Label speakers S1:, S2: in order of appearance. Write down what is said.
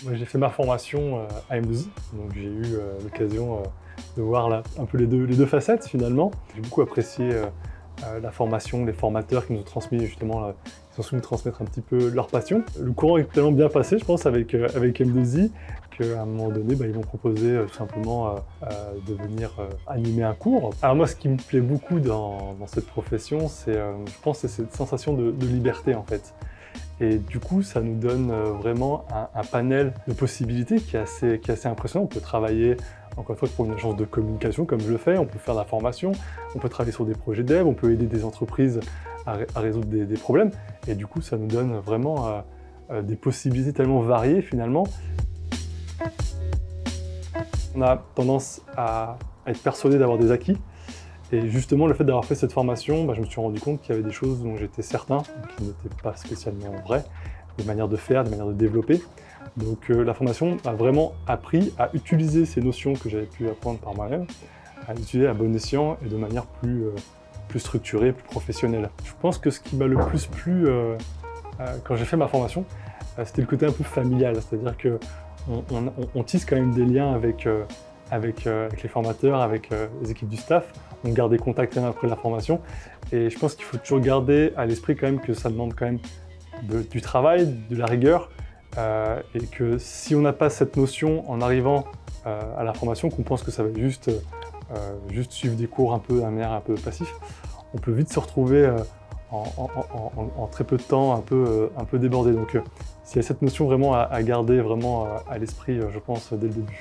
S1: Moi, j'ai fait ma formation à M2I, donc j'ai eu l'occasion de voir là, un peu les deux facettes finalement. J'ai beaucoup apprécié la formation, les formateurs qui nous ont transmis justement, ils ont su nous transmettre un petit peu leur passion. Le courant est tellement bien passé, je pense, avec M2I, qu'à un moment donné, ils m'ont proposé tout simplement de venir animer un cours. Alors moi, ce qui me plaît beaucoup dans cette profession, c'est, je pense, c'est cette sensation de liberté en fait. Et du coup, ça nous donne vraiment un panel de possibilités qui est assez impressionnant. On peut travailler, encore une fois, pour une agence de communication comme je le fais, on peut faire de la formation, on peut travailler sur des projets dev, on peut aider des entreprises à résoudre des problèmes. Et du coup, ça nous donne vraiment des possibilités tellement variées finalement. On a tendance à être persuadé d'avoir des acquis. Et justement, le fait d'avoir fait cette formation, je me suis rendu compte qu'il y avait des choses dont j'étais certain, qui n'étaient pas spécialement vraies, des manières de faire, des manières de développer. Donc la formation m'a vraiment appris à utiliser ces notions que j'avais pu apprendre par moi-même, à les utiliser à bon escient et de manière plus structurée, plus professionnelle. Je pense que ce qui m'a le plus plu quand j'ai fait ma formation, c'était le côté un peu familial, c'est-à-dire qu'on tisse quand même des liens avec les formateurs, avec les équipes du staff. On garde des contacts même après la formation. Et je pense qu'il faut toujours garder à l'esprit quand même que ça demande quand même du travail, de la rigueur. Et que si on n'a pas cette notion en arrivant à la formation, qu'on pense que ça va être juste suivre des cours un peu d'un manière un peu passif, on peut vite se retrouver en très peu de temps un peu débordé. Donc il y a cette notion vraiment à garder vraiment à l'esprit, je pense, dès le début.